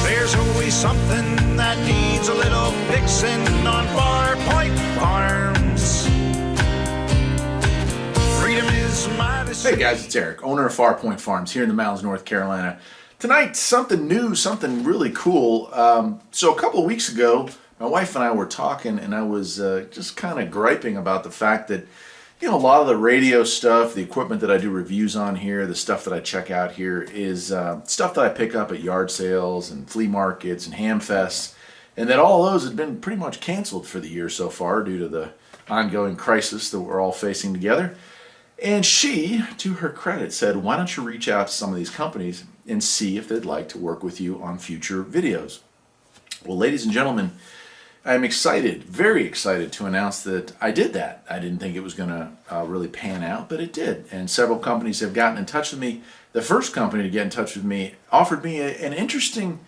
There's always something that needs a little fixing on Farpoint Farms. Freedom is my decision. Hey guys, it's Eric, owner of Farpoint Farms here in the mountains, North Carolina. Tonight, something new, something really cool. So a couple of weeks ago, my wife and I were talking, and I was just kind of griping about the fact that, a lot of the radio stuff, the equipment that I do reviews on here, the stuff that I check out here is stuff that I pick up at yard sales and flea markets and ham fests, and that all those had been pretty much canceled for the year so far due to the ongoing crisis that we're all facing together. And she, to her credit, said, why don't you reach out to some of these companies and see if they'd like to work with you on future videos? Well, ladies and gentlemen, I'm excited, very excited to announce that I did that. I didn't think it was going to really pan out, but it did. And several companies have gotten in touch with me. The first company to get in touch with me offered me an interesting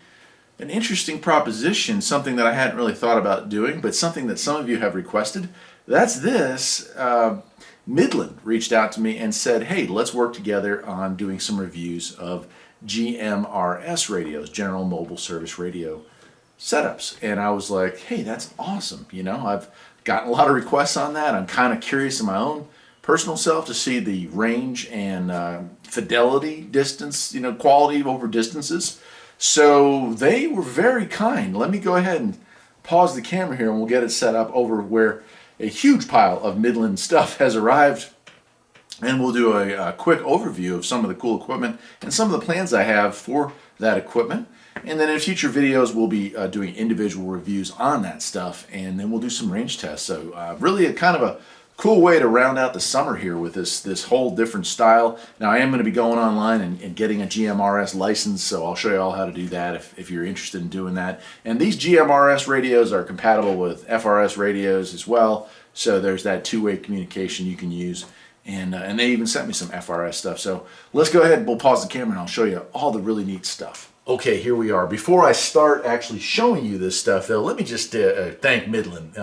proposition, something that I hadn't really thought about doing, but something that some of you have requested. That's this. Midland reached out to me and said, hey, let's work together on doing some reviews of GMRS radios, General Mobile Service Radio setups. And I was like, hey, that's awesome. I've gotten a lot of requests on that. I'm kind of curious in my own personal self to see the range and fidelity, distance, quality over distances. So they were very kind. Let me go ahead and pause the camera here and we'll get it set up over where a huge pile of Midland stuff has arrived, and we'll do a quick overview of some of the cool equipment and some of the plans I have for that equipment. And then in future videos, we'll be doing individual reviews on that stuff, and then we'll do some range tests. So really a kind of a cool way to round out the summer here with this whole different style. Now I am going to be going online and getting a GMRS license, so I'll show you all how to do that if you're interested in doing that. And these GMRS radios are compatible with FRS radios as well, so there's that two-way communication you can use. And they even sent me some FRS stuff. So let's go ahead and we'll pause the camera and I'll show you all the really neat stuff. Okay, here we are. Before I start actually showing you this stuff, though, let me just thank Midland.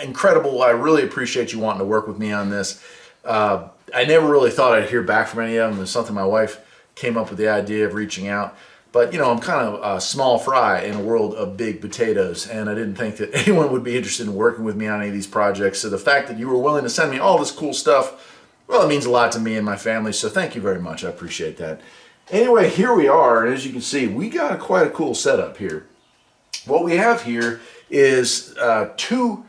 Incredible. I really appreciate you wanting to work with me on this. I never really thought I'd hear back from any of them. It's something my wife came up with the idea of reaching out. But, I'm kind of a small fry in a world of big potatoes, and I didn't think that anyone would be interested in working with me on any of these projects. So the fact that you were willing to send me all this cool stuff, well, it means a lot to me and my family, so thank you very much. I appreciate that. Anyway, here we are, and as you can see, we got quite a cool setup here. What we have here is two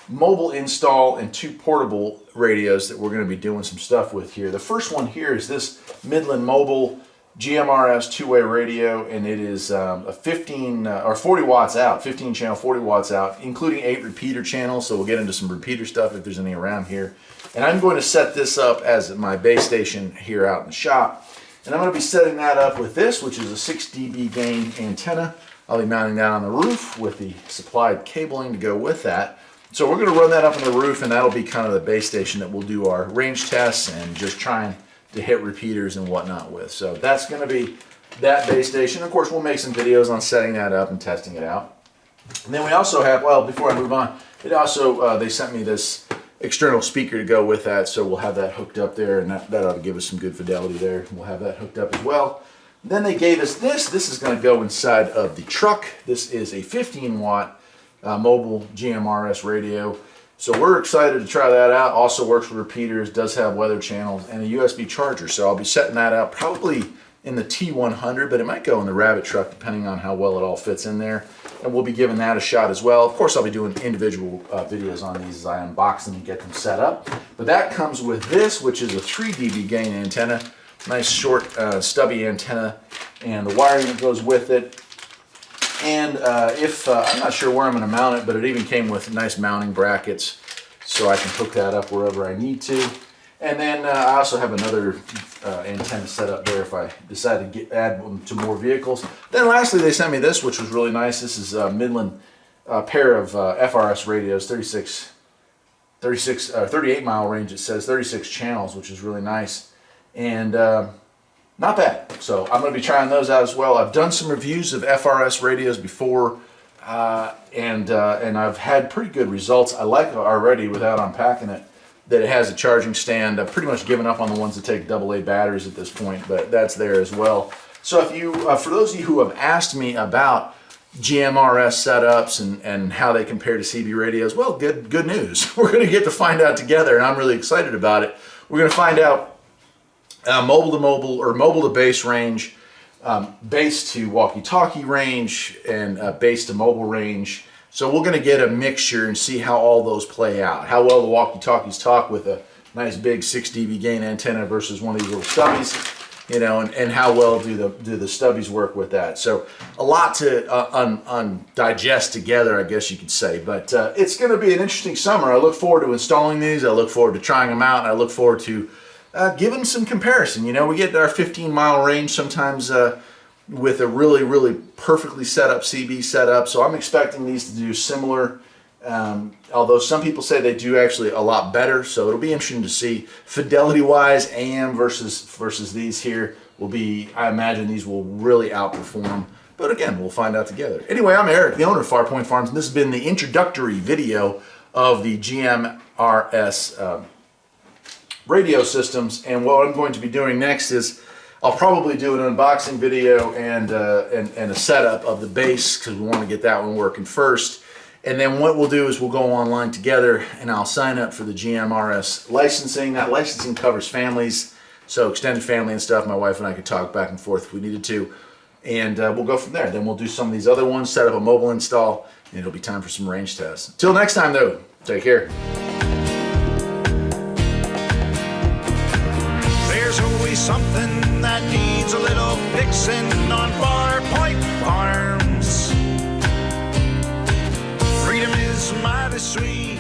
mobile install and two portable radios that we're going to be doing some stuff with here. The first one here is this Midland Mobile GMRS two-way radio, and it is a 15 or 40 watts out, 15 channel, 40 watts out, including 8 repeater channels, so we'll get into some repeater stuff if there's any around here. And I'm going to set this up as my base station here out in the shop. And I'm going to be setting that up with this, which is a 6 dB gain antenna. I'll be mounting that on the roof with the supplied cabling to go with that. So we're going to run that up on the roof, and that'll be kind of the base station that we'll do our range tests and just trying to hit repeaters and whatnot with. So that's going to be that base station. Of course, we'll make some videos on setting that up and testing it out. And then we also have, well, before I move on, it also, they sent me this external speaker to go with that, so we'll have that hooked up there, and that ought to give us some good fidelity there. We'll have that hooked up as well. Then they gave us this. This is going to go inside of the truck. This is a 15 watt mobile GMRS radio. So we're excited to try that out. Also works with repeaters, does have weather channels, and a USB charger. So I'll be setting that up probably in the T100, but it might go in the Rabbit truck depending on how well it all fits in there. And we'll be giving that a shot as well. Of course, I'll be doing individual videos on these as I unbox them and get them set up. But that comes with this, which is a 3 dB gain antenna. Nice short stubby antenna, and the wiring that goes with it. And I'm not sure where I'm going to mount it, but it even came with nice mounting brackets, so I can hook that up wherever I need to. And then I also have another antenna set up there if I decide to add them to more vehicles. Then lastly, they sent me this, which was really nice. This is a Midland pair of FRS radios, 38 mile range. It says 36 channels, which is really nice. And not bad. So I'm going to be trying those out as well. I've done some reviews of FRS radios before, and I've had pretty good results. I like it already without unpacking it. that it has a charging stand. I've pretty much given up on the ones that take AA batteries at this point, but that's there as well. So if you, for those of you who have asked me about GMRS setups and how they compare to CB radios, well, good news. We're going to get to find out together, and I'm really excited about it. We're going to find out mobile to mobile or mobile to base range, base to walkie-talkie range, and base to mobile range. So we're going to get a mixture and see how all those play out. How well the walkie-talkies talk with a nice big 6 dB gain antenna versus one of these little stubbies, you know, and how well do the stubbies work with that. So a lot to digest together, I guess you could say. But it's going to be an interesting summer. I look forward to installing these. I look forward to trying them out. And I look forward to giving some comparison. You know, we get our 15-mile range sometimes with a really, really perfectly set up CB setup. So I'm expecting these to do similar, although some people say they do actually a lot better. So it'll be interesting to see fidelity-wise, AM versus these here will be, I imagine these will really outperform. But again, we'll find out together. Anyway, I'm Eric, the owner of Farpoint Farms, and this has been the introductory video of the GMRS radio systems. And what I'm going to be doing next is I'll probably do an unboxing video and a setup of the base, because we want to get that one working first. And then what we'll do is we'll go online together and I'll sign up for the GMRS licensing. That licensing covers families, so extended family and stuff. My wife and I could talk back and forth if we needed to. And we'll go from there. Then we'll do some of these other ones, set up a mobile install, and it'll be time for some range tests. Until next time though, take care. There's always something that needs a little fixing on Farpoint Farms. Freedom is mighty sweet.